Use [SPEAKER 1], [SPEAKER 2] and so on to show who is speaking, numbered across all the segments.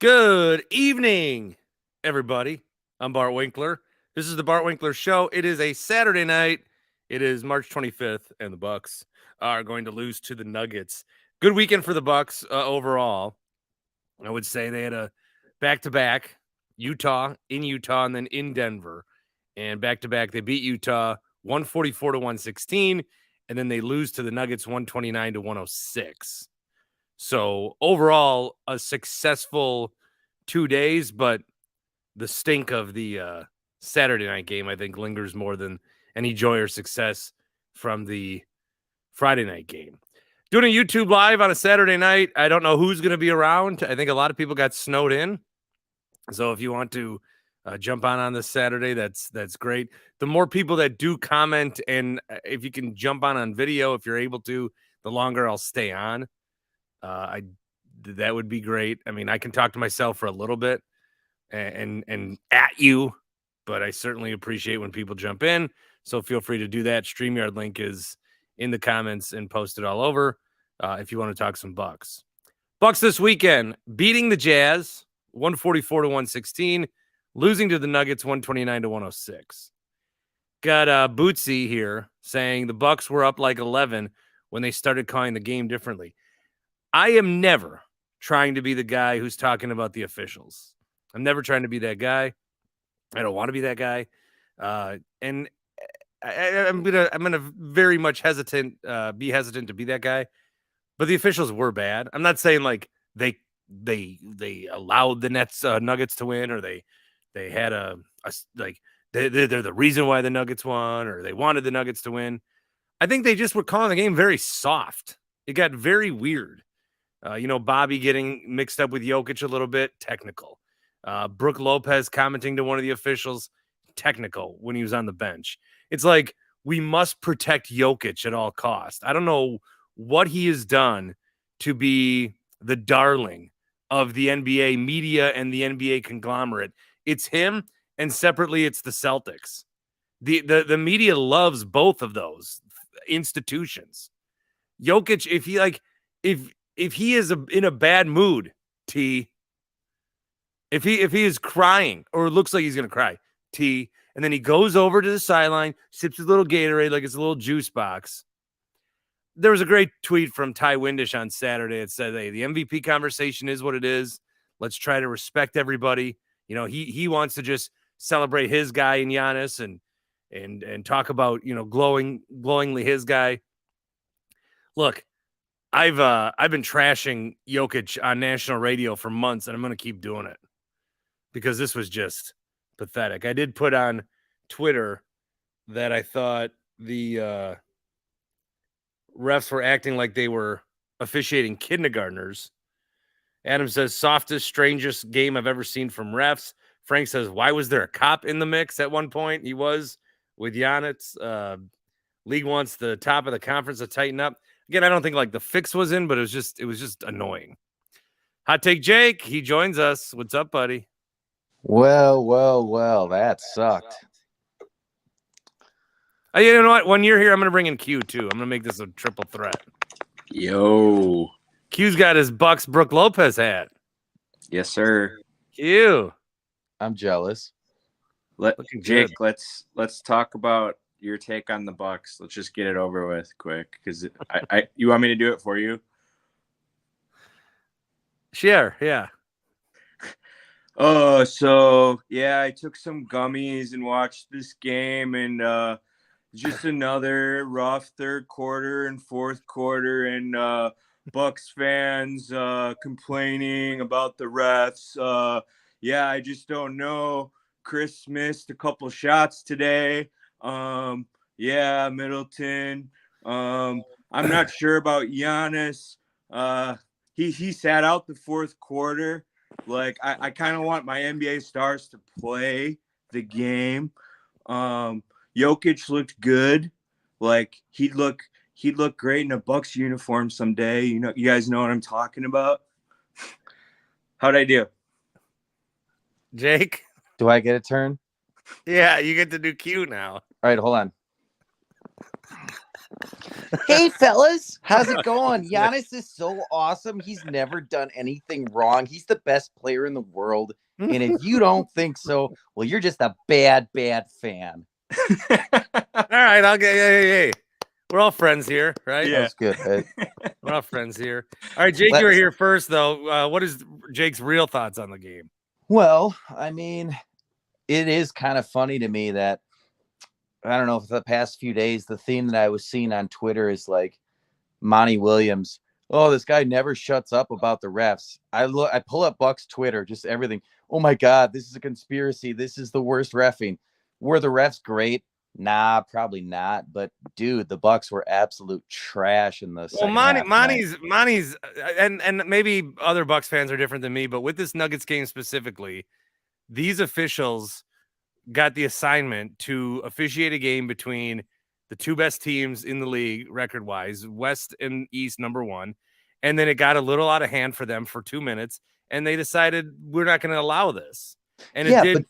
[SPEAKER 1] Good evening, everybody. I'm Bart Winkler. This is the Bart Winkler Show. It is a Saturday night. It is March 25th, and the Bucks are going to lose to the Nuggets. Good weekend for the Bucks overall. I would say they had a back-to-back, Utah, and then in Denver. And back-to-back, they beat Utah 144 to 116, and then they lose to the Nuggets 129 to 106. So overall, a successful 2 days, but the stink of the Saturday night game, I think, lingers more than any joy or success from the Friday night game. Doing a YouTube live on a Saturday night. I don't know who's going to be around. I think a lot of people got snowed in. So if you want to jump on this Saturday, that's great. The more people that do comment, and if you can jump on video, if you're able to, the longer I'll stay on. That would be great. I mean, I can talk to myself for a little bit and at you, but I certainly appreciate when people jump in. So feel free to do that. StreamYard link is in the comments and posted all over if you want to talk some Bucks. Bucks this weekend beating the Jazz 144 to 116, losing to the Nuggets 129 to 106. Got Bootsy here saying the Bucks were up like 11 when they started calling the game differently. I am never trying to be the guy who's talking about the officials. I'm never trying to be that guy. I don't want to be that guy. And I'm gonna very much be hesitant to be that guy. But the officials were bad. I'm not saying like they allowed the Nuggets to win, or they had they're the reason why the Nuggets won, or they wanted the Nuggets to win. I think they just were calling the game very soft. It got very weird. Bobby getting mixed up with Jokic a little bit, technical. Brooke Lopez commenting to one of the officials, technical, when he was on the bench. It's like, we must protect Jokic at all costs. I don't know what he has done to be the darling of the NBA media and the NBA conglomerate. It's him, and separately, it's the Celtics. The media loves both of those institutions. Jokic, if he is in a bad mood, if he is crying or looks like he's going to cry, and then he goes over to the sideline, sips his little Gatorade like it's a little juice box. There was a great tweet from Ty Windish on Saturday. It said, hey, the MVP conversation is what it is. Let's try to respect everybody. He wants to just celebrate his guy in Giannis and talk about, glowingly his guy. Look, I've been trashing Jokic on national radio for months, and I'm going to keep doing it because this was just pathetic. I did put on Twitter that I thought the refs were acting like they were officiating kindergartners. Adam says, softest, strangest game I've ever seen from refs. Frank says, why was there a cop in the mix at one point? He was with Giannis. League wants the top of the conference to tighten up. Again, I don't think like the fix was in, but it was just annoying. Hot Take Jake, he joins us. What's up, buddy?
[SPEAKER 2] Well, that sucked.
[SPEAKER 1] You know what? When you're here, I'm going to bring in Q, too. I'm going to make this a triple threat.
[SPEAKER 3] Yo.
[SPEAKER 1] Q's got his Bucks Brooke Lopez hat.
[SPEAKER 3] Yes, sir.
[SPEAKER 1] Q.
[SPEAKER 2] I'm jealous.
[SPEAKER 3] Jake, let's talk about your take on the Bucks. Let's just get it over with quick, because you want me to do it for you?
[SPEAKER 1] Sure, yeah.
[SPEAKER 3] So yeah, I took some gummies and watched this game, and just another rough third quarter and fourth quarter, and Bucks fans complaining about the refs. Yeah, I just don't know. Chris missed a couple shots today. Yeah, Middleton. I'm not sure about Giannis. He sat out the fourth quarter. Like, I kind of want my NBA stars to play the game. Jokic looked good. Like, he'd look great in a Bucks uniform someday. You guys know what I'm talking about. How'd I do?
[SPEAKER 1] Jake?
[SPEAKER 2] Do I get a turn?
[SPEAKER 1] Yeah, you get to do Q now.
[SPEAKER 2] All right, hold on. Hey, fellas, how's it going? Giannis is so awesome. He's never done anything wrong. He's the best player in the world. And if you don't think so, well, you're just a bad fan.
[SPEAKER 1] All right, I'll get. Hey. We're all friends here, right?
[SPEAKER 3] Yeah.
[SPEAKER 2] That was good. Right?
[SPEAKER 1] We're all friends here. All right, Jake, you were here first, though. What is Jake's real thoughts on the game?
[SPEAKER 2] Well, I mean, it is kind of funny to me that I don't know, for the past few days, the theme that I was seeing on Twitter is like Monty Williams. Oh, this guy never shuts up about the refs. I pull up Buck's Twitter, just everything. Oh my God, this is a conspiracy. This is the worst reffing. Were the refs great? Nah, probably not. But dude, the Bucks were absolute trash in the second half.
[SPEAKER 1] Monty's, and maybe other Bucks fans are different than me, but with this Nuggets game specifically, these officials got the assignment to officiate a game between the two best teams in the league record-wise, West and East, number one, and then it got a little out of hand for them for 2 minutes, and they decided we're not going to allow this. And
[SPEAKER 2] yeah,
[SPEAKER 1] it did,
[SPEAKER 2] but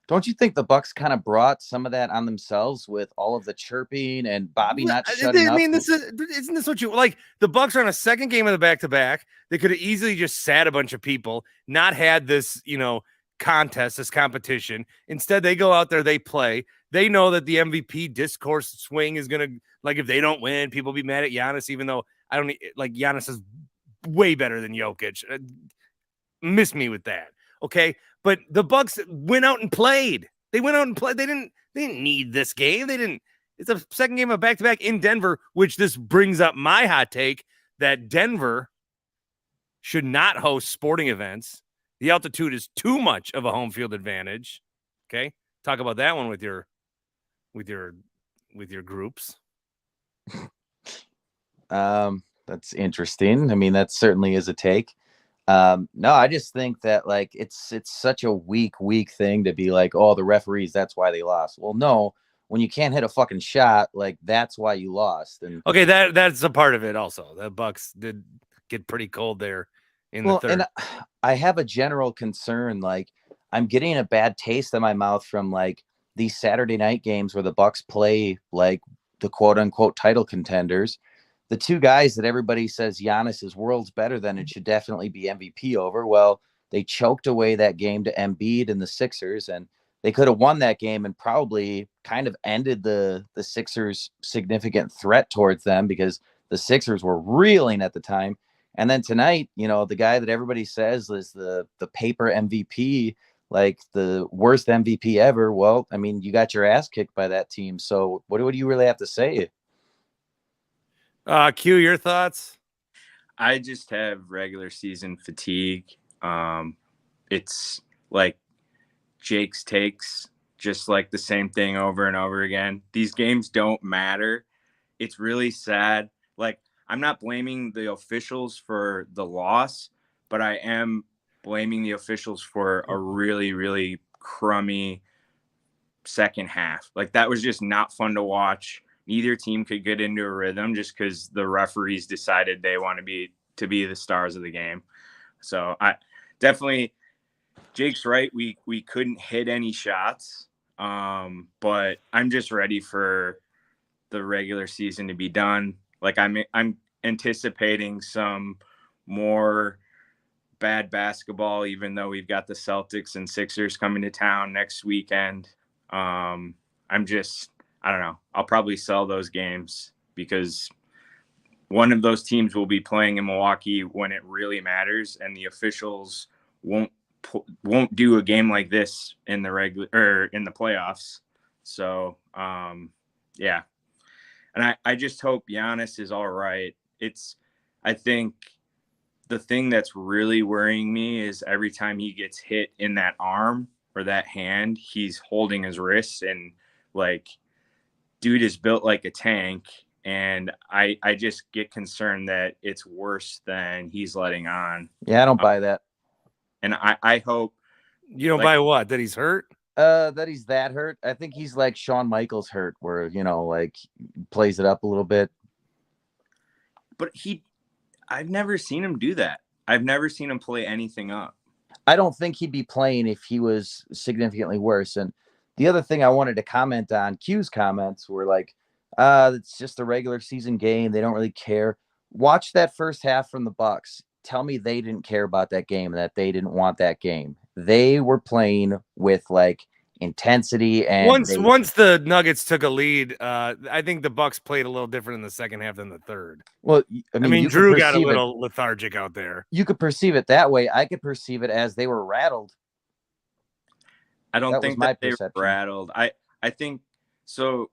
[SPEAKER 2] don't you think the Bucks kind of brought some of that on themselves with all of the chirping and Bobby not shutting up?
[SPEAKER 1] I mean, isn't this what you like? The Bucks are on a second game of the back-to-back. They could have easily just sat a bunch of people, not had this, contest, this competition. Instead, they go out there, they play. They know that the MVP discourse swing is gonna, like, if they don't win, people be mad at Giannis, even though I don't like Giannis is way better than Jokic. Miss me with that, okay? But the Bucks went out and played. They went out and played. They didn't need this game. They didn't. It's a second game of back-to-back in Denver, which this brings up my hot take that Denver should not host sporting events. The altitude is too much of a home field advantage. Okay, talk about that one with your groups.
[SPEAKER 2] That's interesting. I mean, that certainly is a take. No, I just think that like it's such a weak thing to be like, oh, the referees, that's why they lost. Well, no, when you can't hit a fucking shot, like that's why you lost. And
[SPEAKER 1] okay, that's a part of it also. The Bucks did get pretty cold there in the third.
[SPEAKER 2] And I have a general concern. Like I'm getting a bad taste in my mouth from like these Saturday night games where the Bucks play like the quote unquote title contenders. The two guys that everybody says Giannis is worlds better than and should definitely be MVP over. Well, they choked away that game to Embiid and the Sixers, and they could have won that game and probably kind of ended the Sixers' significant threat towards them because the Sixers were reeling at the time. And then tonight, the guy that everybody says is the paper MVP, like the worst MVP ever. Well, I mean, you got your ass kicked by that team. So what do you really have to say?
[SPEAKER 1] Q, your thoughts?
[SPEAKER 3] I just have regular season fatigue. It's like Jake's takes, just like the same thing over and over again. These games don't matter. It's really sad. Like, I'm not blaming the officials for the loss, but I am blaming the officials for a really, really crummy second half. Like, that was just not fun to watch. Neither team could get into a rhythm just because the referees decided they want to be the stars of the game. So I definitely, Jake's right. We couldn't hit any shots, but I'm just ready for the regular season to be done. Like I'm anticipating some more bad basketball, even though we've got the Celtics and Sixers coming to town next weekend. I don't know. I'll probably sell those games because one of those teams will be playing in Milwaukee when it really matters, and the officials won't do a game like this in the regular or in the playoffs. So, yeah. And I just hope Giannis is all right. I think the thing that's really worrying me is every time he gets hit in that arm or that hand, he's holding his wrist, and like, dude is built like a tank. And I just get concerned that it's worse than he's letting on.
[SPEAKER 2] Yeah, I don't buy that.
[SPEAKER 3] And I hope.
[SPEAKER 1] You don't buy what? That he's hurt?
[SPEAKER 2] That he's that hurt. I think he's like Shawn Michaels hurt, where, like plays it up a little bit.
[SPEAKER 3] But I've never seen him do that. I've never seen him play anything up.
[SPEAKER 2] I don't think he'd be playing if he was significantly worse. And the other thing I wanted to comment on, Q's comments were like, It's just a regular season game. They don't really care. Watch that first half from the Bucks. Tell me they didn't care about that game, that they didn't want that game. They were playing with like intensity and
[SPEAKER 1] Once the Nuggets took a lead, I think the Bucks played a little different in the second half than the third.
[SPEAKER 2] well, I mean you
[SPEAKER 1] Drew
[SPEAKER 2] could
[SPEAKER 1] got a
[SPEAKER 2] perceive
[SPEAKER 1] little lethargic out there.
[SPEAKER 2] You could perceive it that way. I could perceive it as they were rattled.
[SPEAKER 3] I don't think
[SPEAKER 2] my
[SPEAKER 3] that they were
[SPEAKER 2] perception.
[SPEAKER 3] rattled. I think so.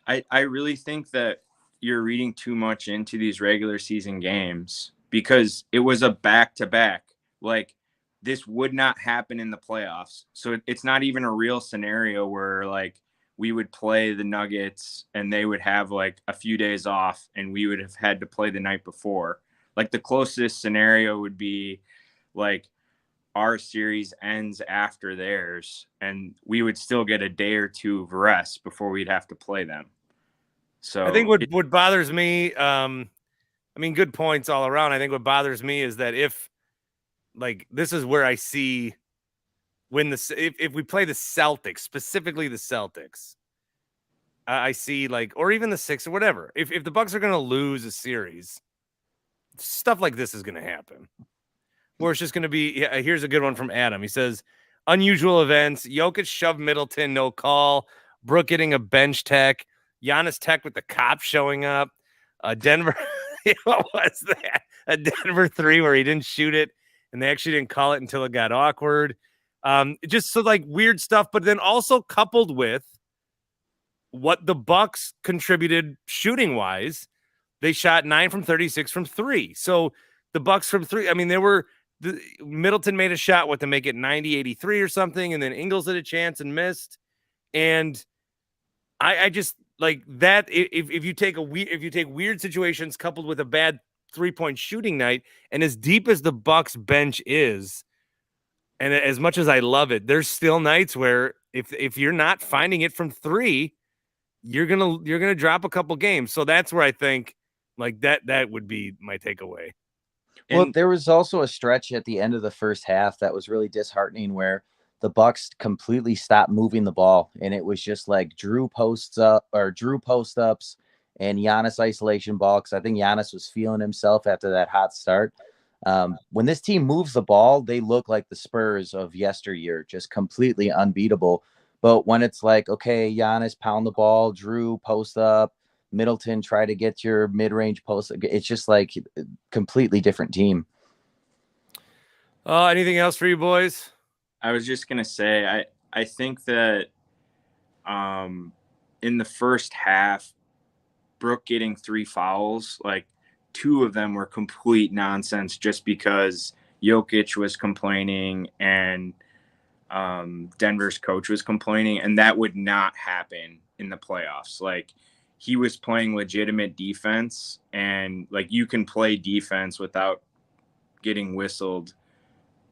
[SPEAKER 3] I really think that you're reading too much into these regular season games because it was a back-to-back. Like, this would not happen in the playoffs. So it's not even a real scenario where like we would play the Nuggets and they would have like a few days off and we would have had to play the night before. Like, the closest scenario would be like our series ends after theirs and we would still get a day or two of rest before we'd have to play them. So
[SPEAKER 1] I think what bothers me, I mean, good points all around. I think what bothers me is that if like this is where I see when if we play the Celtics, specifically the Celtics, I see like, or even the Sixers or whatever. If the Bucks are going to lose a series, stuff like this is going to happen. Where it's just going to be, here's a good one from Adam. He says, unusual events. Jokic shoved Middleton, no call. Brook getting a bench tech. Giannis tech with the cops showing up. Denver, what was that? A Denver 3 where he didn't shoot it, and they actually didn't call it until it got awkward. Just so like weird stuff, but then also coupled with what the Bucks contributed shooting wise. They shot 9 from 36 from 3. So the Bucks from 3, I mean, Middleton made a shot to make it 90-83 or something, and then Ingles had a chance and missed. And I just like that. If you take weird situations coupled with a bad 3-point shooting night, and as deep as the Bucks bench is, and as much as I love it, there's still nights where if you're not finding it from 3, you're gonna drop a couple games. So that's where I think like that would be my takeaway.
[SPEAKER 2] Well, there was also a stretch at the end of the first half that was really disheartening where the Bucks completely stopped moving the ball. And it was just like Drew post ups and Giannis isolation ball. Cause I think Giannis was feeling himself after that hot start. When this team moves the ball, they look like the Spurs of yesteryear, just completely unbeatable. But when it's like, okay, Giannis pound the ball, Drew post up, Middleton try to get your mid-range post, it's just like a completely different team.
[SPEAKER 1] Anything else for you boys?
[SPEAKER 3] I was just gonna say I think that in the first half, Brook getting 3 fouls, like 2 of them were complete nonsense just because Jokic was complaining and Denver's coach was complaining, and that would not happen in the playoffs. Like, he was playing legitimate defense, and like you can play defense without getting whistled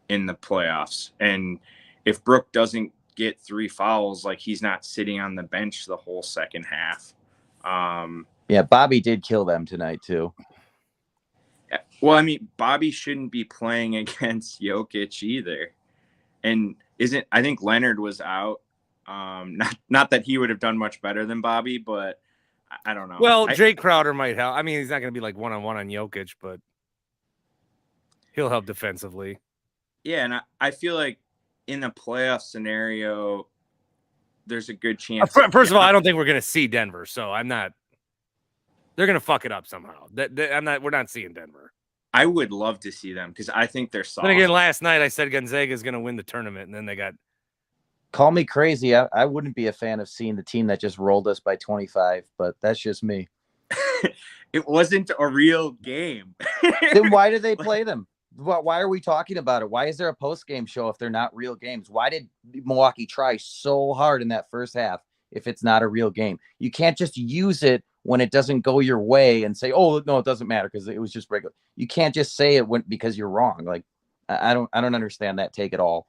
[SPEAKER 3] in the playoffs. And if Brook doesn't get 3 fouls, like he's not sitting on the bench the whole second half.
[SPEAKER 2] Yeah, Bobby did kill them tonight too.
[SPEAKER 3] Well, I mean, Bobby shouldn't be playing against Jokic either. And I think Leonard was out. Not that he would have done much better than Bobby, but I don't know.
[SPEAKER 1] Well, Jake Crowder might help. I mean, he's not going to be like one-on-one on Jokic, but he'll help defensively.
[SPEAKER 3] Yeah, and I feel like in a playoff scenario, there's a good chance.
[SPEAKER 1] First of all, I don't think we're going to see Denver, so I'm not. They're going to fuck it up somehow. We're not seeing Denver.
[SPEAKER 3] I would love to see them because I think they're soft.
[SPEAKER 1] Then again, last night I said Gonzaga is going to win the tournament, and then they got.
[SPEAKER 2] Call me crazy. I wouldn't be a fan of seeing the team that just rolled us by 25, but that's just me.
[SPEAKER 3] It wasn't a real game.
[SPEAKER 2] Then why did they play them? Why are we talking about it? Why is there a post-game show if they're not real games? Why did Milwaukee try so hard in that first half if it's not a real game? You can't just use it when it doesn't go your way and say, oh, no, it doesn't matter because it was just regular. You can't just say it because you're wrong. Like, I don't understand that take at all.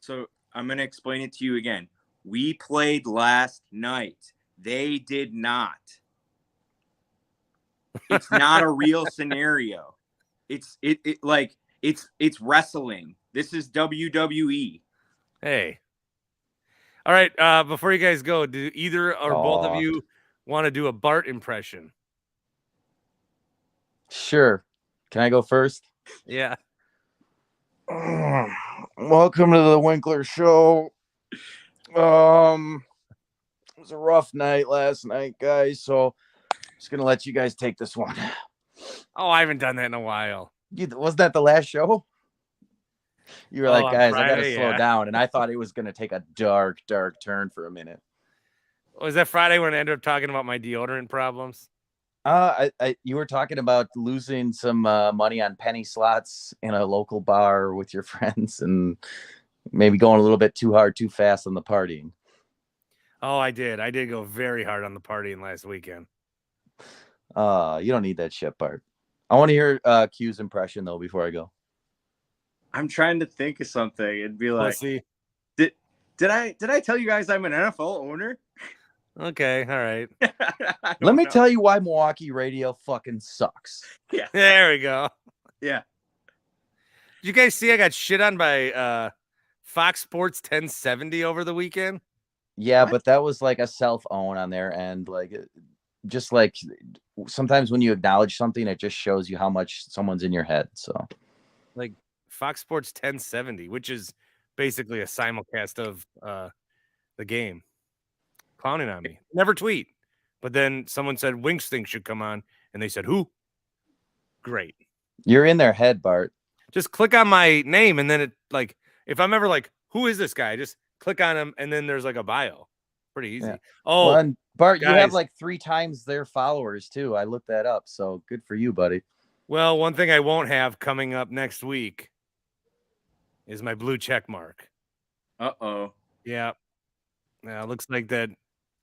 [SPEAKER 3] So I'm going to explain it to you again. We played last night. They did not. It's not a real scenario. It's wrestling. This is WWE.
[SPEAKER 1] Hey. All right. Before you guys go, do either or both of you want to do a Bart impression?
[SPEAKER 2] Sure. Can I go first?
[SPEAKER 1] Yeah.
[SPEAKER 2] Welcome to the Winkler Show. It was a rough night last night, guys. So just gonna let you guys take this one.
[SPEAKER 1] Oh, I haven't done that in a while.
[SPEAKER 2] Wasn't that the last show? You were like,
[SPEAKER 1] on
[SPEAKER 2] guys, I gotta
[SPEAKER 1] Friday,
[SPEAKER 2] slow
[SPEAKER 1] yeah.
[SPEAKER 2] down, and I thought it was gonna take a dark turn for a minute.
[SPEAKER 1] Was that Friday when I ended up talking about my deodorant problems?
[SPEAKER 2] You were talking about losing some money on penny slots in a local bar with your friends, and maybe going a little bit too hard, too fast on the partying.
[SPEAKER 1] Oh, I did. I did go very hard on the partying last weekend.
[SPEAKER 2] You don't need that shit, Bart. I want to hear Q's impression though before I go.
[SPEAKER 3] I'm trying to think of something. It'd be like,
[SPEAKER 1] Pussy.
[SPEAKER 3] did I tell you guys I'm an NFL owner?
[SPEAKER 1] Okay, all right.
[SPEAKER 2] Let me tell you why Milwaukee radio fucking sucks.
[SPEAKER 3] Yeah.
[SPEAKER 1] There we go.
[SPEAKER 3] Yeah.
[SPEAKER 1] Did you guys see I got shit on by Fox Sports 1070 over the weekend?
[SPEAKER 2] Yeah,
[SPEAKER 3] What?
[SPEAKER 2] but that was like a self-own on there, and like just like sometimes when you acknowledge something, it just shows you how much someone's in your head. So
[SPEAKER 1] Like Fox Sports 1070, which is basically a simulcast of the game. Clowning on me. Never tweet. But then someone said Winks thing should come on, and they said who? Great.
[SPEAKER 2] you're in their head, Bart.
[SPEAKER 1] Just click on my name, and then it like if I'm ever like, who is this guy? Just click on him, and then there's like a bio. Pretty easy.
[SPEAKER 2] Yeah.
[SPEAKER 1] Oh,
[SPEAKER 2] Well, and Bart, you have
[SPEAKER 1] guys.
[SPEAKER 2] like 3 times their followers too. I looked that up, so good for you, buddy.
[SPEAKER 1] Well, one thing I won't have coming up next week is my blue check mark.
[SPEAKER 3] Uh-oh.
[SPEAKER 1] Yeah. Yeah, looks like that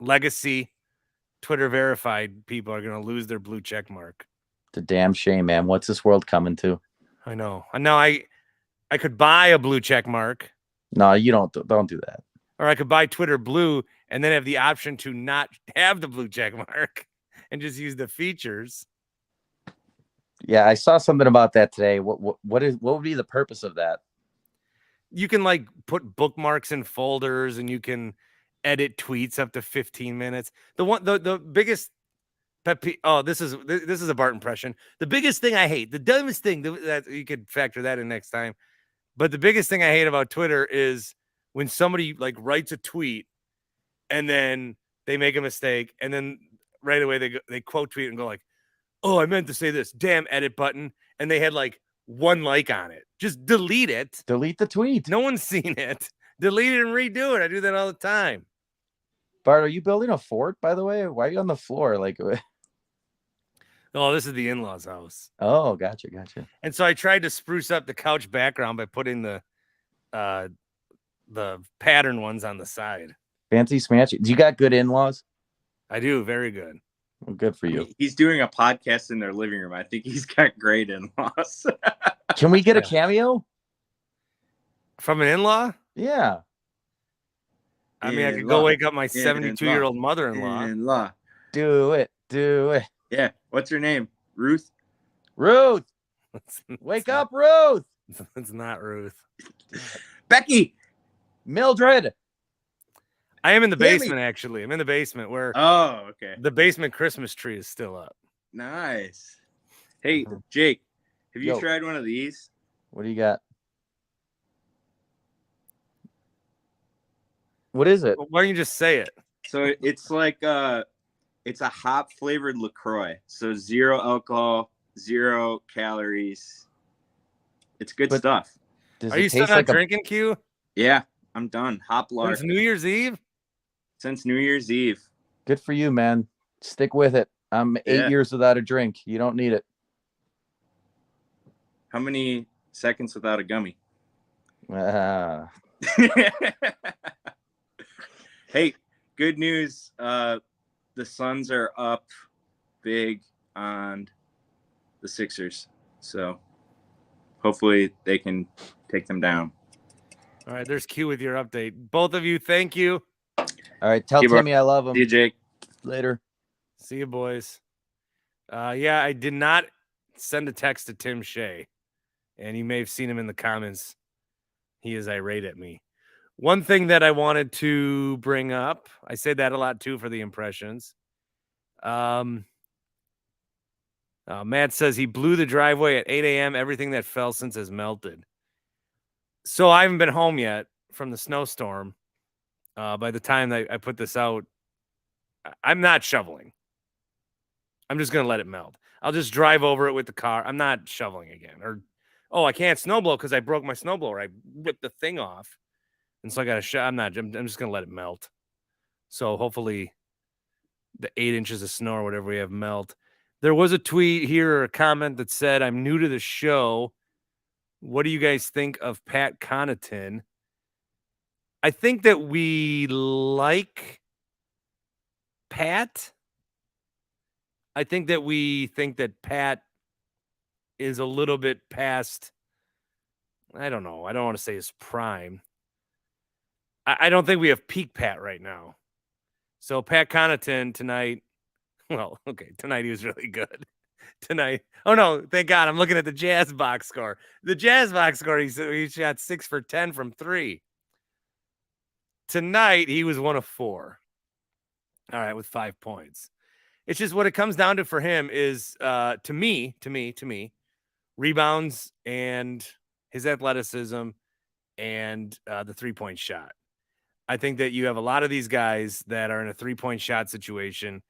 [SPEAKER 1] legacy Twitter verified people are going to lose their blue check mark.
[SPEAKER 2] It's a damn shame, man. What's this world coming to?
[SPEAKER 1] I know. And now I could buy a blue check mark,
[SPEAKER 2] No, you don't do that.
[SPEAKER 1] or I could buy Twitter Blue and then have the option to not have the blue check mark and just use the features.
[SPEAKER 2] Yeah, I saw something about that today. What would be the purpose of that?
[SPEAKER 1] You can like put bookmarks in folders, and you can edit tweets up to 15 minutes. The biggest pet peeve, this is a Bart impression. The biggest thing I hate, the dumbest thing that you could factor that in next time. But the biggest thing I hate about Twitter is when somebody like writes a tweet and then they make a mistake, and then right away they quote tweet and go like, "Oh, I meant to say this. Damn edit button." And they had like 1 like on it. Just delete it.
[SPEAKER 2] Delete the tweet.
[SPEAKER 1] No one's seen it. Delete it and redo it. I do that all the time.
[SPEAKER 2] Bart, are you building a fort, by the way? Why are you on the floor? Like,
[SPEAKER 1] Oh, this is the in-laws' house.
[SPEAKER 2] oh, gotcha.
[SPEAKER 1] And so I tried to spruce up the couch background by putting the pattern ones on the side.
[SPEAKER 2] Fancy smashy. Do you got good in-laws?
[SPEAKER 1] I do. Very good.
[SPEAKER 2] Well, good for you.
[SPEAKER 3] He's doing a podcast in their living room. I think he's got great in-laws.
[SPEAKER 2] Can we get a cameo?
[SPEAKER 1] From an in-law?
[SPEAKER 2] Yeah.
[SPEAKER 1] I mean, I could go wake up my 72-year-old mother-in-law.
[SPEAKER 3] In-law.
[SPEAKER 2] Do it.
[SPEAKER 3] Yeah. What's her name? Ruth?
[SPEAKER 2] Ruth. Wake up, Ruth.
[SPEAKER 1] It's not Ruth.
[SPEAKER 3] Becky.
[SPEAKER 2] Mildred.
[SPEAKER 1] I am in the
[SPEAKER 2] Jamie.
[SPEAKER 1] basement, actually. I'm in the basement where
[SPEAKER 3] Oh, okay.
[SPEAKER 1] the basement Christmas tree is still up.
[SPEAKER 3] Nice. Hey, Jake, have you
[SPEAKER 2] Yo.
[SPEAKER 3] tried one of these?
[SPEAKER 2] What do you got? What is it?
[SPEAKER 1] Why don't you just say it?
[SPEAKER 3] So it's like it's a hop flavored LaCroix. So 0 alcohol, 0 calories. It's good stuff.
[SPEAKER 2] Does
[SPEAKER 1] Are
[SPEAKER 2] it
[SPEAKER 1] you still
[SPEAKER 2] taste
[SPEAKER 1] not
[SPEAKER 2] like
[SPEAKER 1] drinking, Q?
[SPEAKER 3] Yeah, I'm done. Hop lark
[SPEAKER 1] Since New Year's Eve?
[SPEAKER 3] since New Year's Eve.
[SPEAKER 2] Good for you, man. Stick with it. I'm 8 years without a drink. You don't need it.
[SPEAKER 3] How many seconds without a gummy? Hey, good news. The Suns are up big on the Sixers. So hopefully they can take them down.
[SPEAKER 1] All right, there's Q with your update. Both of you, thank you.
[SPEAKER 2] All right, tell Timmy I love him.
[SPEAKER 3] See you, Jake.
[SPEAKER 2] Later.
[SPEAKER 1] See you, boys. Yeah, I did not send a text to Tim Shea, and you may have seen him in the comments. He is irate at me. One thing that I wanted to bring up, I say that a lot too for the impressions, Matt says he blew the driveway at 8 a.m. Everything that fell since has melted. So I haven't been home yet from the snowstorm. By the time I put this out, I'm not shoveling. I'm just going to let it melt. I'll just drive over it with the car. I'm not shoveling again. I can't snowblow because I broke my snowblower. I ripped the thing off. And so I got to I'm just going to let it melt. So hopefully the 8 inches of snow or whatever we have melt. There was a tweet here or a comment that said, I'm new to the show. What do you guys think of Pat Connaughton? I think that we like Pat. I think that we think that Pat is a little bit past, I don't know. I don't want to say his prime. I don't think we have peak Pat right now. So Pat Connaughton tonight, well, okay, tonight he was really good. Tonight. Oh, no, thank God. I'm looking at the Jazz box score. The Jazz box score, he shot 6 for 10 from 3. Tonight, he was 1 of 4. All right, with 5 points. It's just what it comes down to for him is, to me, rebounds and his athleticism and the 3-point shot. I think that you have a lot of these guys that are in a 3-point shot situation,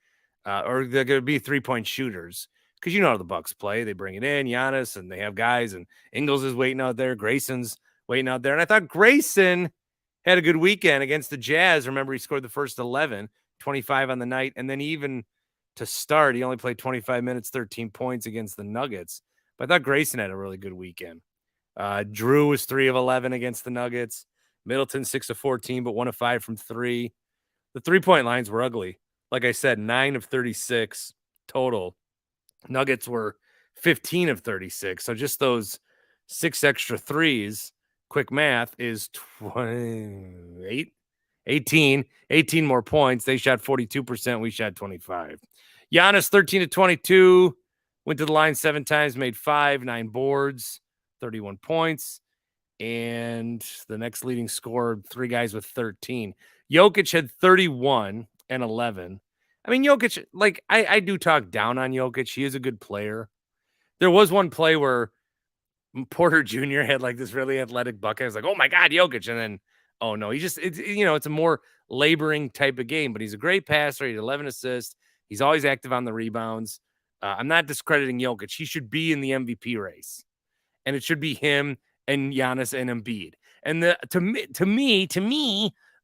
[SPEAKER 1] or they're going to be 3-point shooters because you know how the Bucks play. They bring it in, Giannis, and they have guys, and Ingles is waiting out there. Grayson's waiting out there. And I thought Grayson had a good weekend against the Jazz. Remember, he scored the first 11, 25 on the night. And then even to start, he only played 25 minutes, 13 points against the Nuggets. But I thought Grayson had a really good weekend. Drew was 3 of 11 against the Nuggets. Middleton 6 of 14, but 1 of 5 from 3. The 3-point lines were ugly. Like I said, 9 of 36 total. Nuggets were 15 of 36. So just those 6 extra threes, quick math, is 18 more points. They shot 42%. We shot 25. Giannis 13 to 22. Went to the line 7 times, made 5, 9 boards, 31 points. And the next leading scorer, 3 guys with 13. Jokic had 31 and 11. I mean, Jokic, like, I do talk down on Jokic. He is a good player. There was one play where Porter Jr. had like this really athletic bucket. I was like, oh my God, Jokic. And then, oh no, it's a more laboring type of game, but he's a great passer. He had 11 assists. He's always active on the rebounds. I'm not discrediting Jokic. He should be in the MVP race. And it should be him and Giannis and Embiid. And to me,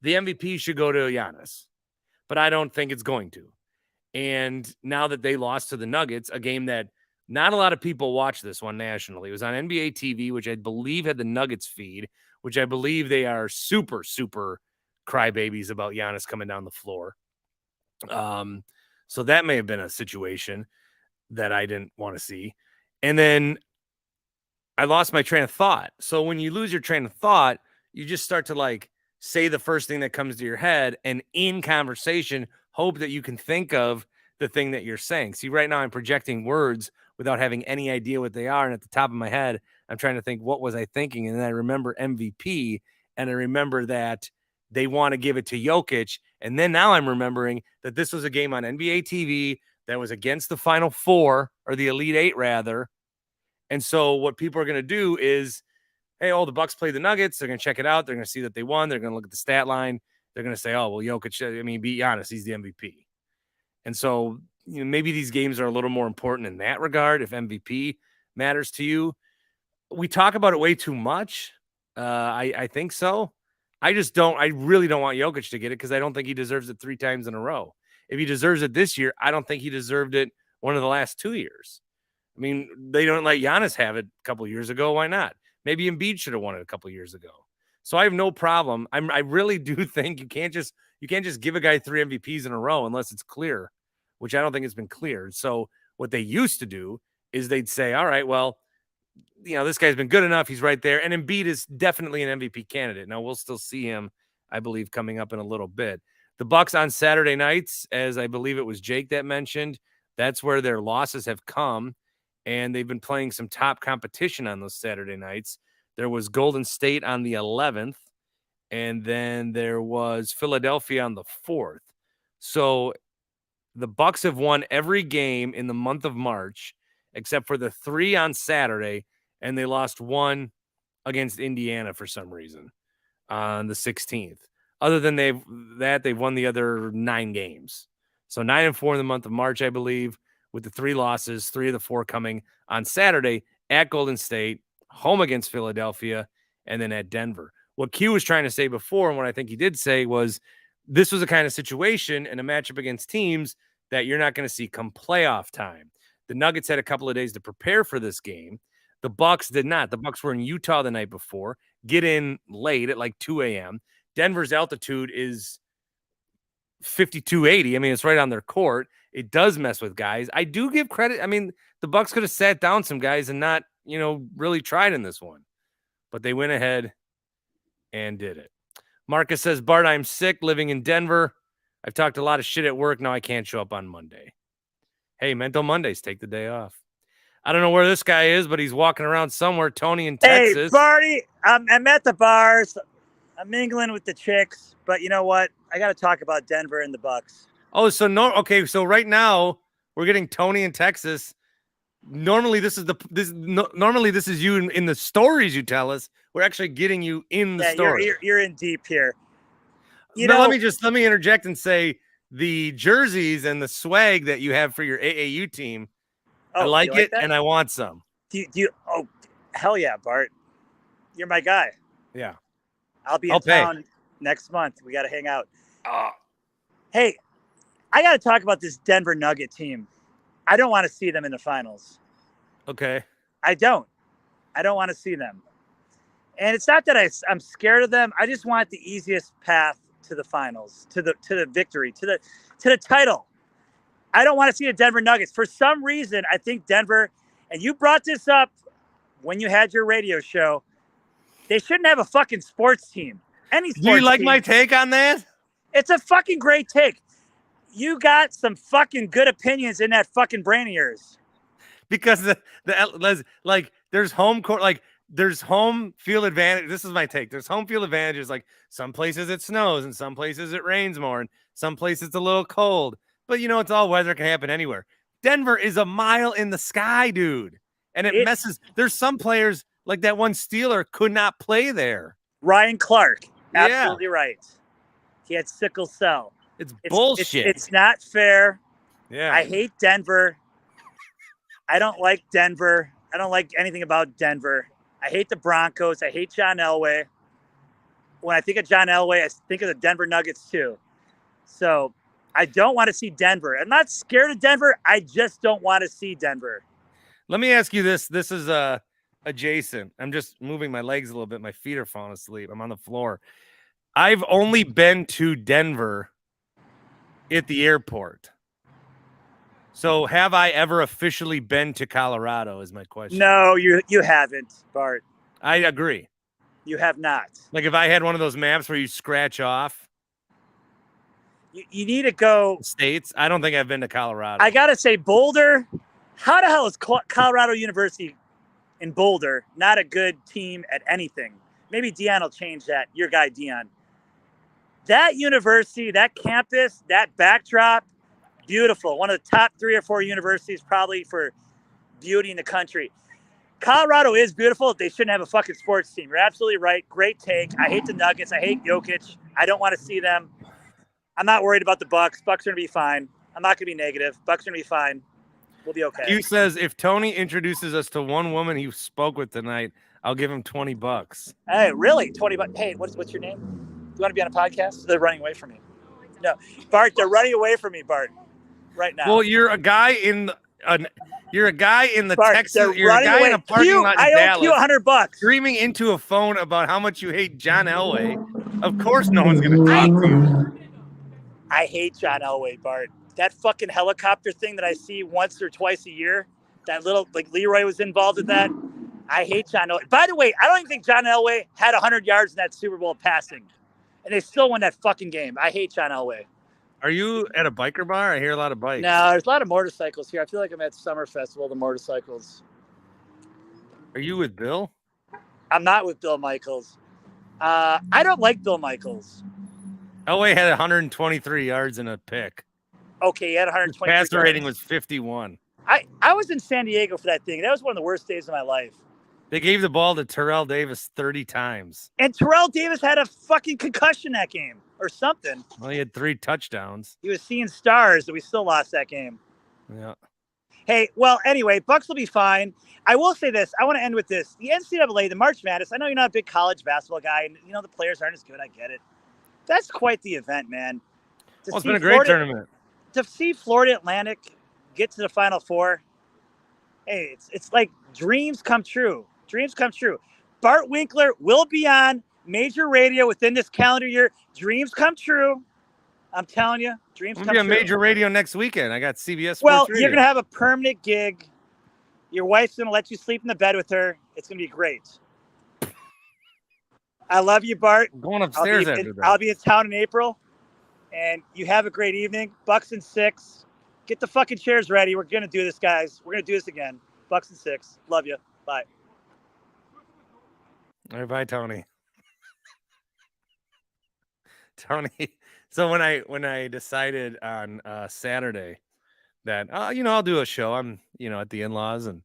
[SPEAKER 1] the MVP should go to Giannis. But I don't think it's going to. And now that they lost to the Nuggets, a game that not a lot of people watch this one nationally. It was on NBA TV, which I believe had the Nuggets feed, which I believe they are super, super crybabies about Giannis coming down the floor. So that may have been a situation that I didn't want to see. And then I lost my train of thought. So when you lose your train of thought, you just start to like say the first thing that comes to your head, and in conversation, hope that you can think of the thing that you're saying. See, right now I'm projecting words without having any idea what they are. And at the top of my head, I'm trying to think, what was I thinking? And then I remember MVP, and I remember that they want to give it to Jokic. And then now I'm remembering that this was a game on NBA TV that was against the Final Four, or the Elite Eight rather. And so what people are going to do is, hey, the Bucks play the Nuggets. They're going to check it out. They're going to see that they won. They're going to look at the stat line. They're going to say, oh, well, Jokic, beat Giannis. He's the MVP. And so maybe these games are a little more important in that regard if MVP matters to you. We talk about it way too much. I think so. I really don't want Jokic to get it because I don't think he deserves it 3 times in a row. If he deserves it this year, I don't think he deserved it one of the last 2 years. I mean, they don't let Giannis have it a couple of years ago. Why not? Maybe Embiid should have won it a couple of years ago. So I have no problem. I really do think you can't just give a guy 3 MVPs in a row unless it's clear, which I don't think has been cleared. So what they used to do is they'd say, all right, well, this guy's been good enough. He's right there. And Embiid is definitely an MVP candidate. Now we'll still see him, I believe, coming up in a little bit. The Bucks on Saturday nights, as I believe it was Jake that mentioned, that's where their losses have come. And they've been playing some top competition on those Saturday nights. There was Golden State on the 11th, and then there was Philadelphia on the 4th. So the Bucks have won every game in the month of March, except for the 3 on Saturday, and they lost 1 against Indiana for some reason on the 16th. Other than they've won the other 9 games. So 9-4 in the month of March, I believe, with the 3 losses, 3 of the 4 coming on Saturday at Golden State, home against Philadelphia, and then at Denver. What Q was trying to say before, and what I think he did say, was this was a kind of situation and a matchup against teams that you're not going to see come playoff time. The Nuggets had a couple of days to prepare for this game. The Bucks did not. The Bucks were in Utah the night before, get in late at like 2 a.m. Denver's altitude is 5280. I mean, it's right on their court. It does mess with guys. I do give credit. I mean, the Bucks could have sat down some guys and not, really tried in this one. But they went ahead and did it. Marcus says, Bart, I'm sick living in Denver. I've talked a lot of shit at work. Now I can't show up on Monday. Hey, Mental Mondays, take the day off. I don't know where this guy is, but he's walking around somewhere. Tony in Texas.
[SPEAKER 4] Hey, Barty, I'm at the bars. I'm mingling with the chicks. But you know what? I got to talk about Denver and the Bucks.
[SPEAKER 1] Oh, so no. Okay, so right now we're getting Tony in Texas. Normally this is you in the stories you tell us. We're actually getting you in the story.
[SPEAKER 4] You're in deep here.
[SPEAKER 1] Let me interject and say the jerseys and the swag that you have for your AAU team. I like it, and I want some.
[SPEAKER 4] Do you? Oh, hell yeah, Bart! You're my guy.
[SPEAKER 1] Yeah,
[SPEAKER 4] I'll be in town next month. We got to hang out. Hey, I got to talk about this Denver Nugget team. I don't want to see them in the finals.
[SPEAKER 1] Okay.
[SPEAKER 4] I don't want to see them. And it's not that I'm scared of them. I just want the easiest path to the finals, to the victory, to the title. I don't want to see the Denver Nuggets. For some reason, I think Denver, and you brought this up when you had your radio show, they shouldn't have a fucking sports team. Any sports
[SPEAKER 1] team. Do you like
[SPEAKER 4] team.
[SPEAKER 1] My take on that? It's
[SPEAKER 4] a fucking great take. You got some fucking good opinions in that fucking brain of yours.
[SPEAKER 1] Because there's home court, there's home field advantage. This is my take. There's home field advantages. Like some places it snows and some places it rains more and some places it's a little cold. But it's all weather. It can happen anywhere. Denver is a mile in the sky, dude. And it messes. There's some players like that one Steeler could not play there.
[SPEAKER 4] Ryan Clark. Absolutely right. He had sickle cell.
[SPEAKER 1] It's bullshit.
[SPEAKER 4] It's not fair.
[SPEAKER 1] Yeah.
[SPEAKER 4] I hate Denver. I don't like Denver. I don't like anything about Denver. I hate the Broncos. I hate John Elway. When I think of John Elway, I think of the Denver Nuggets too. So I don't want to see Denver. I'm not scared of Denver. I just don't want to see Denver.
[SPEAKER 1] Let me ask you this. This is adjacent. I'm just moving my legs a little bit. My feet are falling asleep. I'm on the floor. I've only been to Denver at the airport. So have I ever officially been to Colorado is my question.
[SPEAKER 4] No, you haven't, Bart.
[SPEAKER 1] I agree.
[SPEAKER 4] You have not.
[SPEAKER 1] Like if I had one of those maps where you scratch off.
[SPEAKER 4] You need to go.
[SPEAKER 1] States. I don't think I've been to Colorado.
[SPEAKER 4] I got to say Boulder. How the hell is Colorado University in Boulder not a good team at anything? Maybe Dion will change that. Your guy, Dion. That university, that campus, that backdrop, beautiful. One of the top 3 or 4 universities probably for beauty in the country. Colorado is beautiful. They shouldn't have a fucking sports team. You're absolutely right. Great take. I hate the Nuggets. I hate Jokic. I don't want to see them. I'm not worried about the Bucks. Bucks are going to be fine. I'm not going to be negative. Bucks are going to be fine. We'll be okay.
[SPEAKER 1] He says, if Tony introduces us to one woman he spoke with tonight, I'll give him $20.
[SPEAKER 4] Hey, really? $20? Hey, what's your name? Do you want to be on a podcast? They're running away from me. No, Bart, they're running away from me, Bart. Right now.
[SPEAKER 1] Well, you're a guy in the
[SPEAKER 4] Bart,
[SPEAKER 1] Texas. You're a guy in a parking lot in
[SPEAKER 4] I owe you $100.
[SPEAKER 1] Screaming into a phone about how much you hate John Elway. Of course, no one's going to talk to you.
[SPEAKER 4] I hate John Elway, Bart. That fucking helicopter thing that I see once or twice a year, that little, Leroy was involved in that. I hate John Elway. By the way, I don't even think John Elway had 100 yards in that Super Bowl passing. And they still won that fucking game. I hate John Elway.
[SPEAKER 1] Are you at a biker bar? I hear a lot of bikes.
[SPEAKER 4] No, there's a lot of motorcycles here. I feel like I'm at Summer Festival, the motorcycles.
[SPEAKER 1] Are you with Bill?
[SPEAKER 4] I'm not with Bill Michaels. I don't like Bill Michaels.
[SPEAKER 1] Elway had 123 yards in a pick.
[SPEAKER 4] Okay, he had 123
[SPEAKER 1] Passer rating
[SPEAKER 4] yards.
[SPEAKER 1] was 51.
[SPEAKER 4] I was in San Diego for that thing. That was one of the worst days of my life.
[SPEAKER 1] They gave the ball to Terrell Davis 30 times.
[SPEAKER 4] And Terrell Davis had a fucking concussion that game or something.
[SPEAKER 1] Well, he had 3 touchdowns.
[SPEAKER 4] He was seeing stars, and we still lost that game.
[SPEAKER 1] Yeah.
[SPEAKER 4] Hey, well, anyway, Bucks will be fine. I will say this. I want to end with this. The NCAA, the March Madness, I know you're not a big college basketball guy, and, the players aren't as good. I get it. That's quite the event, man.
[SPEAKER 1] It's been a great tournament.
[SPEAKER 4] To see Florida Atlantic get to the Final Four, hey, it's like dreams come true. Dreams come true. Bart Winkler will be on major radio within this calendar year. Dreams come true. I'm telling you, dreams come true.
[SPEAKER 1] I'm going to be on major radio next weekend. I got CBS Sports
[SPEAKER 4] Well,
[SPEAKER 1] Radio.
[SPEAKER 4] you're going to have a permanent gig. Your wife's going to let you sleep in the bed with her. It's going to be great. I love you, Bart.
[SPEAKER 1] I'm going upstairs after that.
[SPEAKER 4] I'll be in town in April, and you have a great evening. Bucks and 6. Get the fucking chairs ready. We're going to do this, guys. We're going to do this again. Bucks and 6. Love you. Bye.
[SPEAKER 1] All right, bye, Tony. Tony. So when I decided on Saturday that I'll do a show, I'm at the in-laws, and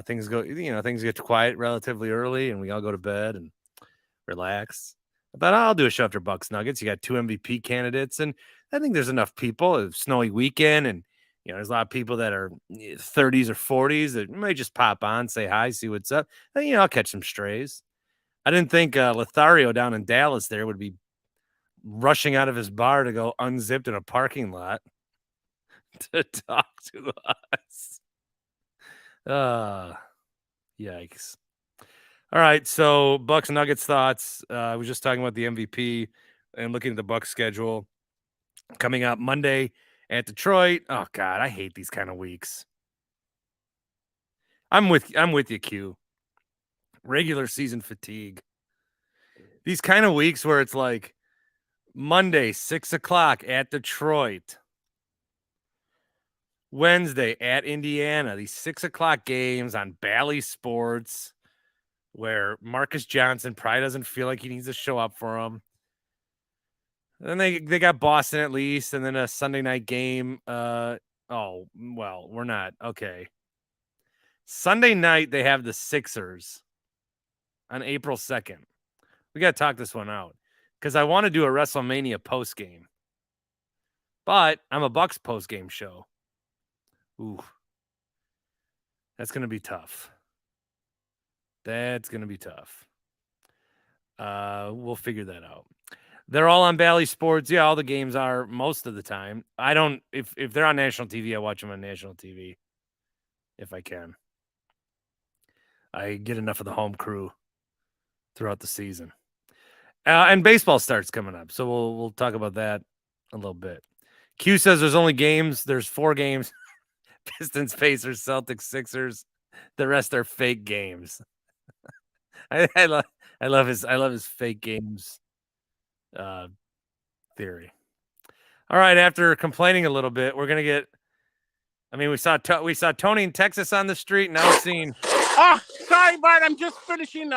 [SPEAKER 1] things get quiet relatively early, and we all go to bed and relax. I thought I'll do a show after Bucks Nuggets. You got 2 MVP candidates, and I think there's enough people. It's a snowy weekend, and there's a lot of people that are 30s or 40s that might just pop on, say hi, see what's up. And, I'll catch some strays. I didn't think Lothario down in Dallas there would be rushing out of his bar to go unzipped in a parking lot to talk to us. Yikes. All right, so Bucks Nuggets thoughts. I was just talking about the MVP and looking at the Bucks schedule coming up Monday at Detroit. Oh God, I hate these kind of weeks. I'm with you, Q. Regular season fatigue. These kind of weeks where it's like Monday, 6:00 at Detroit. Wednesday at Indiana. These 6:00 games on Bally Sports where Marcus Johnson probably doesn't feel like he needs to show up for them. And then they got Boston at least, and then a Sunday night game. We're not. Okay. Sunday night, they have the Sixers on April 2nd. We got to talk this one out because I want to do a WrestleMania post game. But I'm a Bucks post game show. Ooh. That's going to be tough. That's going to be tough. We'll figure that out. They're all on Bally Sports. Yeah, all the games are most of the time. I don't, if they're on national TV, I watch them on national TV if I can. I get enough of the home crew throughout the season. And baseball starts coming up, so we'll talk about that a little bit. Q says there's 4 games. Pistons, Pacers, Celtics, Sixers. The rest are fake games. I love his fake games theory. All right, after complaining a little bit, we're gonna get. I mean, we saw Tony in Texas on the street. Now seeing.
[SPEAKER 5] Oh, sorry, Bart. I'm just finishing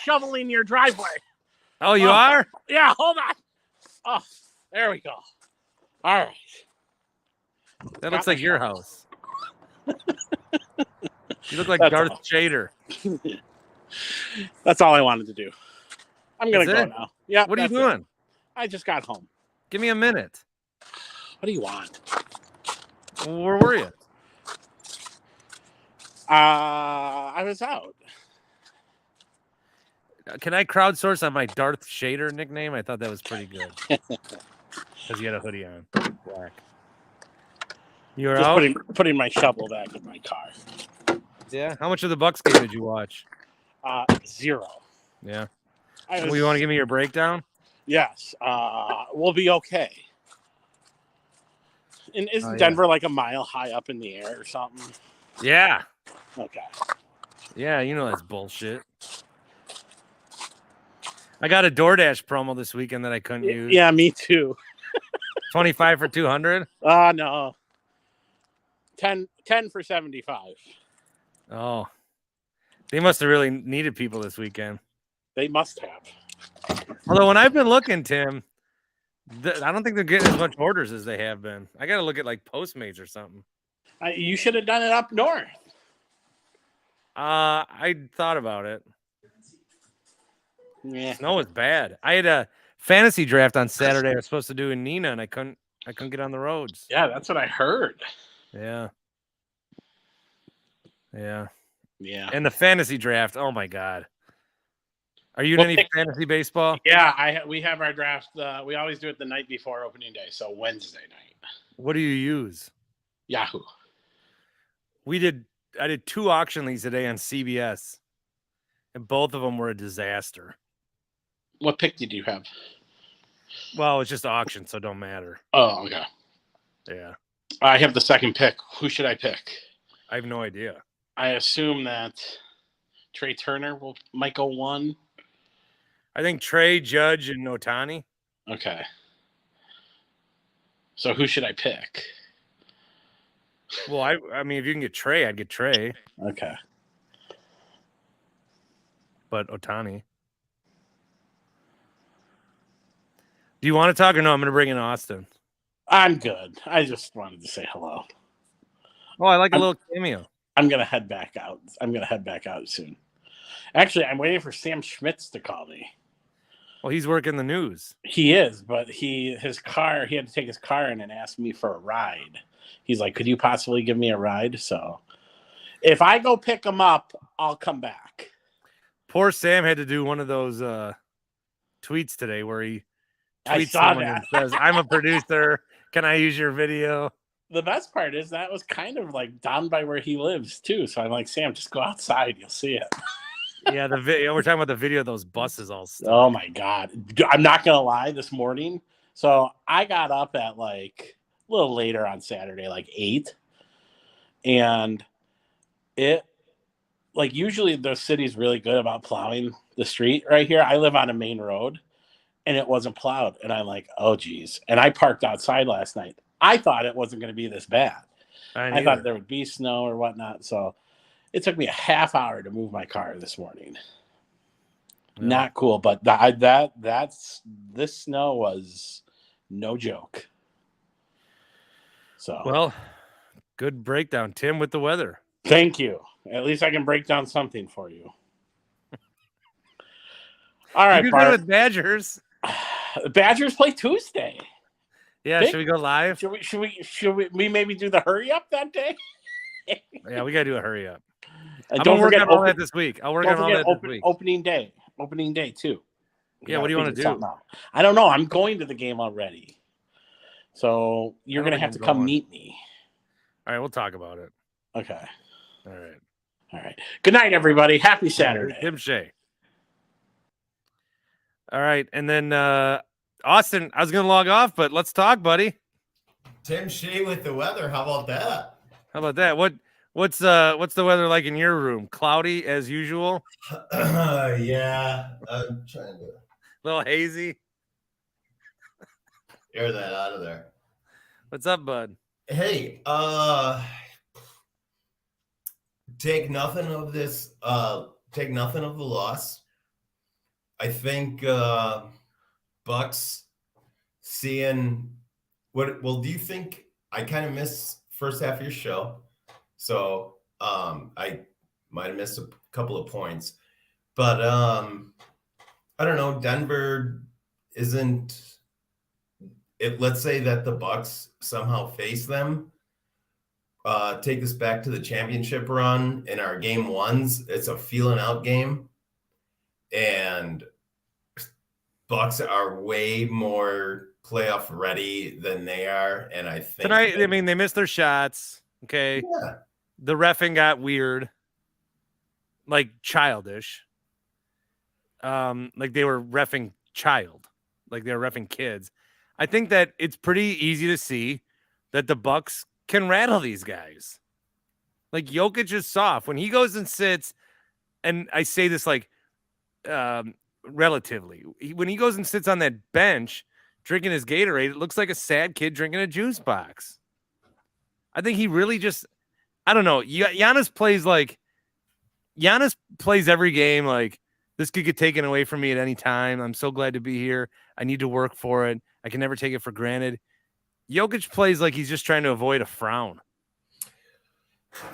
[SPEAKER 5] shoveling your driveway.
[SPEAKER 1] Oh, you are?
[SPEAKER 5] Yeah. Hold on. Oh, there we go. All right.
[SPEAKER 1] That looks like your house. You look like
[SPEAKER 5] That's
[SPEAKER 1] Darth
[SPEAKER 5] all.
[SPEAKER 1] Shader.
[SPEAKER 5] That's all I wanted to do. I'm going to go now. Yeah.
[SPEAKER 1] What are you doing?
[SPEAKER 5] It. I just got home.
[SPEAKER 1] Give me a minute.
[SPEAKER 5] What do you want?
[SPEAKER 1] Where were you?
[SPEAKER 5] I was out.
[SPEAKER 1] Can I crowdsource on my Darth Shader nickname? I thought that was pretty good. Because you had a hoodie on. Black. You were
[SPEAKER 5] just
[SPEAKER 1] out?
[SPEAKER 5] Putting my shovel back in my car.
[SPEAKER 1] Yeah. How much of the Bucks game did you watch?
[SPEAKER 5] 0.
[SPEAKER 1] Yeah. Well, you want to give me your breakdown?
[SPEAKER 5] Yes. We'll be okay. And isn't Denver like a mile high up in the air or something?
[SPEAKER 1] Yeah.
[SPEAKER 5] Okay.
[SPEAKER 1] Yeah, you know that's bullshit. I got a DoorDash promo this weekend that I couldn't use.
[SPEAKER 5] Yeah, me too.
[SPEAKER 1] 25 for 200?
[SPEAKER 5] No. 10 for 75.
[SPEAKER 1] Oh. They must have really needed people this weekend.
[SPEAKER 5] They must have.
[SPEAKER 1] Although when I've been looking, Tim, I don't think they're getting as much orders as they have been. I got to look at like Postmates or something.
[SPEAKER 5] You should have done it up north.
[SPEAKER 1] I thought about it.
[SPEAKER 5] Yeah.
[SPEAKER 1] Snow is bad. I had a fantasy draft on Saturday. I was supposed to do in Nina, and I couldn't get on the roads.
[SPEAKER 5] Yeah, that's what I heard.
[SPEAKER 1] Yeah.
[SPEAKER 5] Yeah.
[SPEAKER 1] And the fantasy draft. Oh my God. Are you in
[SPEAKER 5] Well,
[SPEAKER 1] any fantasy baseball?
[SPEAKER 5] Yeah, we have our draft. We always do it the night before opening day, so Wednesday night.
[SPEAKER 1] What do you use?
[SPEAKER 5] Yahoo.
[SPEAKER 1] I did 2 auction leagues today on CBS, and both of them were a disaster.
[SPEAKER 5] What pick did you have?
[SPEAKER 1] Well, it's just auction, so it don't matter.
[SPEAKER 5] Oh, okay.
[SPEAKER 1] Yeah.
[SPEAKER 5] I have the second pick. Who should I pick?
[SPEAKER 1] I have no idea.
[SPEAKER 5] I assume that Trey Turner might go 1.
[SPEAKER 1] I think Trey, Judge, and Otani.
[SPEAKER 5] Okay. So who should I pick?
[SPEAKER 1] Well, I mean, if you can get Trey, I'd get Trey.
[SPEAKER 5] Okay.
[SPEAKER 1] But Otani. Do you want to talk or no? I'm going to bring in Austin.
[SPEAKER 5] I'm good. I just wanted to say hello.
[SPEAKER 1] Oh, I like a little cameo.
[SPEAKER 5] I'm going to head back out. Soon. Actually, I'm waiting for Sam Schmitz to call me.
[SPEAKER 1] Well, he's working the news.
[SPEAKER 5] He is, but he had to take his car in and ask me for a ride. He's like, could you possibly give me a ride? So if I go pick him up, I'll come back.
[SPEAKER 1] Poor Sam had to do one of those tweets today where he tweets someone and says, I'm a producer. Can I use your video?
[SPEAKER 5] The best part is that was kind of like down by where he lives too. So I'm like, Sam, just go outside. You'll see it.
[SPEAKER 1] Yeah, the video. We're talking about the video of those buses all stuck.
[SPEAKER 5] Oh my God. I'm not going to lie, this morning. So I got up at like a little later on Saturday, like 8. And it, like, usually the city's really good about plowing the street right here. I live on a main road and it wasn't plowed. And I'm like, oh geez. And I parked outside last night. I thought it wasn't going to be this bad. I thought there would be snow or whatnot. So it took me a half hour to move my car this morning. Yeah. Not cool, but this snow was no joke. So
[SPEAKER 1] well, good breakdown, Tim, with the weather.
[SPEAKER 5] Thank you. At least I can break down something for you. All right,
[SPEAKER 1] Bart. With Badgers.
[SPEAKER 5] The Badgers play Tuesday.
[SPEAKER 1] Yeah, should we go live?
[SPEAKER 5] Should we maybe do the hurry up that day?
[SPEAKER 1] Yeah, we gotta do a hurry up.
[SPEAKER 5] And
[SPEAKER 1] I'm gonna work on all that this week. I'll work on all that this week.
[SPEAKER 5] Opening day too.
[SPEAKER 1] Yeah, what do you want to do?
[SPEAKER 5] I don't know. I'm going to the game already, so you're gonna have to come meet me.
[SPEAKER 1] All right, we'll talk about it.
[SPEAKER 5] Okay.
[SPEAKER 1] All
[SPEAKER 5] right. Good night, everybody. Happy Saturday.
[SPEAKER 1] Tim Shea. All right, and then Austin, I was gonna log off, but let's talk, buddy.
[SPEAKER 6] Tim Shea with the weather. How about that?
[SPEAKER 1] What's the weather like in your room? Cloudy as usual?
[SPEAKER 6] Yeah, I'm trying to.
[SPEAKER 1] A little hazy.
[SPEAKER 6] Air that out of there.
[SPEAKER 1] What's up, bud?
[SPEAKER 6] Hey, take nothing of this. Take nothing of the loss. I think Bucks seeing what? Well, do you think I kind of missed first half of your show? So I might have missed a couple of points, but I don't know. Denver isn't. Let's say that the Bucks somehow face them. Take us back to the championship run in our game ones. It's a feeling out game, and Bucks are way more playoff ready than they are. And I think
[SPEAKER 1] tonight, I mean, they missed their shots. Okay.
[SPEAKER 6] Yeah.
[SPEAKER 1] The reffing got weird, like childish. Like they were reffing child, like they were reffing kids. I think that it's pretty easy to see that the Bucks can rattle these guys. Like Jokic is soft when he goes and sits, and I say this like relatively. When he goes and sits on that bench drinking his Gatorade, it looks like a sad kid drinking a juice box. I think he really just, I don't know. Giannis plays every game like This could get taken away from me at any time. I'm so glad to be here. I need to work for it. I can never take it for granted. Jokic plays like he's just trying to avoid a frown.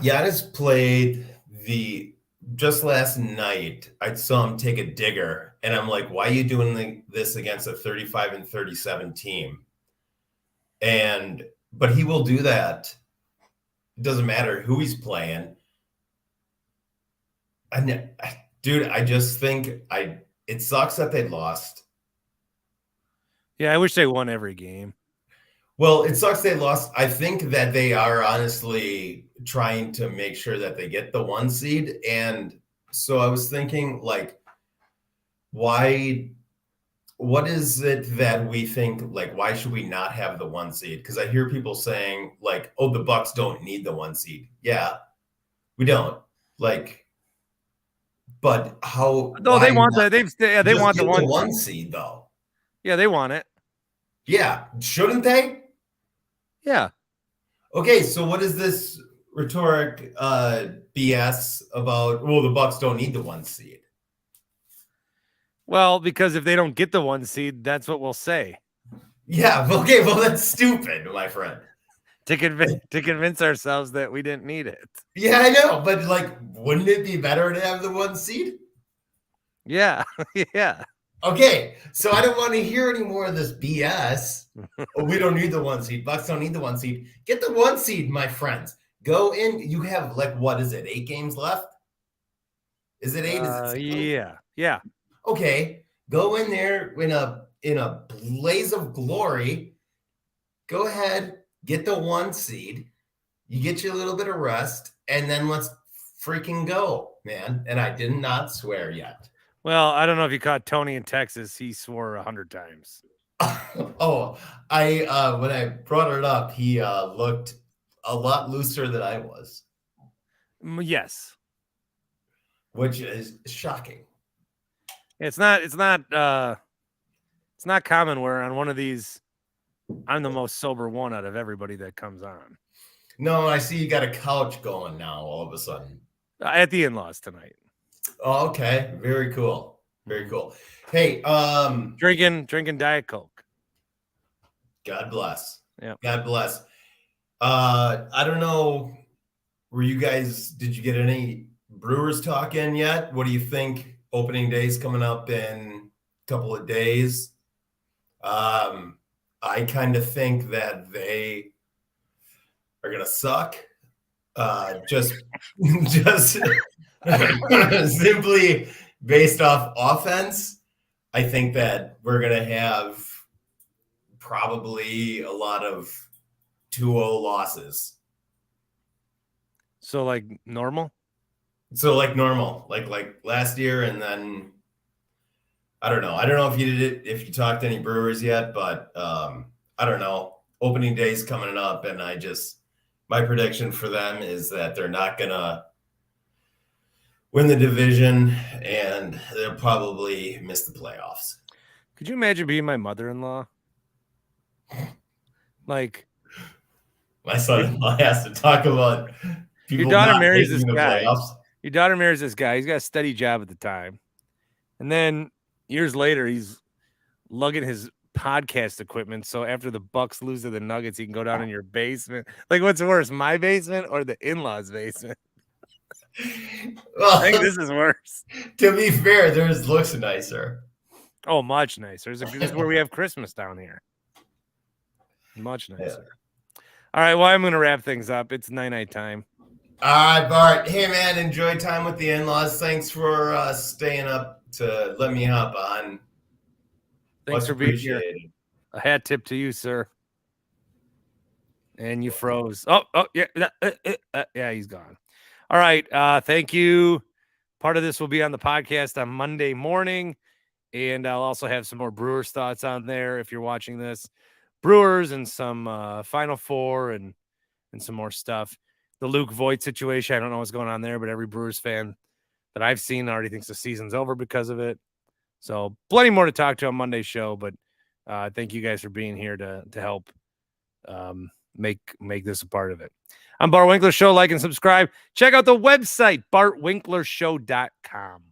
[SPEAKER 6] Giannis played just last night. I saw him take a digger, and I'm like, why are you doing this against a 35-37 team? But he will do that. It doesn't matter who he's playing. Dude, I just think it sucks that they lost.
[SPEAKER 1] Yeah, I wish they won every game.
[SPEAKER 6] Well, it sucks they lost. I think that they are honestly trying to make sure that they get the 1 seed. And so I was thinking, like, what is it that we think, like, why should we not have the 1 seed? Because I hear people saying, like, oh, the Bucks don't need the 1 seed. Yeah, we don't. Like, but how?
[SPEAKER 1] No, they want that. They want the
[SPEAKER 6] 1 seed, though.
[SPEAKER 1] Yeah, they want it.
[SPEAKER 6] Yeah, shouldn't they?
[SPEAKER 1] Yeah.
[SPEAKER 6] Okay, so what is this rhetoric BS about? Well, the Bucks don't need the 1 seed.
[SPEAKER 1] Well, because if they don't get the 1 seed, that's what we'll say.
[SPEAKER 6] Yeah. Okay. Well, that's stupid, my friend.
[SPEAKER 1] To convince ourselves that we didn't need it.
[SPEAKER 6] Yeah, I know, but like, wouldn't it be better to have the 1 seed?
[SPEAKER 1] Yeah. Yeah.
[SPEAKER 6] Okay, so I don't want to hear any more of this BS. Oh, we don't need the 1 seed. Bucks don't need the 1 seed. Get the 1 seed, my friends. Go in. You have, like, what is it? 8 games left? Is it 8? Is it 7?
[SPEAKER 1] Yeah. Yeah.
[SPEAKER 6] Okay, go in there in a blaze of glory. Go ahead, get the 1 seed. You get you a little bit of rest, and then let's freaking go, man. And I did not swear yet.
[SPEAKER 1] Well, I don't know if you caught Tony in Texas. He swore 100 times.
[SPEAKER 6] Oh, when I brought it up, he looked a lot looser than I was.
[SPEAKER 1] Yes.
[SPEAKER 6] Which is shocking.
[SPEAKER 1] It's not common where on one of these I'm the most sober one out of everybody that comes on.
[SPEAKER 6] No, I see you got a couch going now all of a sudden.
[SPEAKER 1] At the in-laws tonight.
[SPEAKER 6] Oh, okay. Very cool. Very cool. Hey,
[SPEAKER 1] drinking Diet Coke.
[SPEAKER 6] God bless.
[SPEAKER 1] Yeah.
[SPEAKER 6] God bless. I don't know. Did you get any Brewers talk in yet? What do you think? Opening day's coming up in a couple of days. I kind of think that they are gonna suck. Just simply based off offense. I think that we're gonna have probably a lot of 2-0 losses.
[SPEAKER 1] So like normal?
[SPEAKER 6] So like normal, like last year, and then I don't know. I don't know if you did it, if you talked to any Brewers yet, but I don't know. Opening day's coming up, and my prediction for them is that they're not gonna win the division, and they'll probably miss the playoffs.
[SPEAKER 1] Could you imagine being my mother-in-law? Like,
[SPEAKER 6] my son-in-law has to talk about people.
[SPEAKER 1] Your daughter
[SPEAKER 6] not
[SPEAKER 1] marries this
[SPEAKER 6] making the
[SPEAKER 1] guy.
[SPEAKER 6] playoffs.
[SPEAKER 1] Your daughter marries this guy. He's got a steady job at the time. And then years later, he's lugging his podcast equipment. So after the Bucks lose to the Nuggets, he can go down in your basement. Like, what's worse, my basement or the in-laws' basement?
[SPEAKER 6] Well,
[SPEAKER 1] I think this is worse.
[SPEAKER 6] To be fair, theirs looks nicer.
[SPEAKER 1] Oh, much nicer. This is where we have Christmas down here. Much nicer.
[SPEAKER 6] Yeah.
[SPEAKER 1] All right, well, I'm going to wrap things up. It's night-night time.
[SPEAKER 6] All right, Bart. Hey, man, enjoy time with the in-laws. Thanks for staying up to let me hop on.
[SPEAKER 1] Thanks
[SPEAKER 6] Much
[SPEAKER 1] for being here.
[SPEAKER 6] appreciated.
[SPEAKER 1] A hat tip to you, sir. And you froze. Oh, yeah. Yeah, he's gone. All right. Thank you. Part of this will be on the podcast on Monday morning. And I'll also have some more Brewers thoughts on there if you're watching this. Brewers and some Final Four and some more stuff. The Luke Voigt situation, I don't know what's going on there, but every Brewers fan that I've seen already thinks the season's over because of it. So plenty more to talk to on Monday's show, but thank you guys for being here to help make this a part of it. I'm Bart Winkler Show. Like and subscribe. Check out the website, bartwinklershow.com.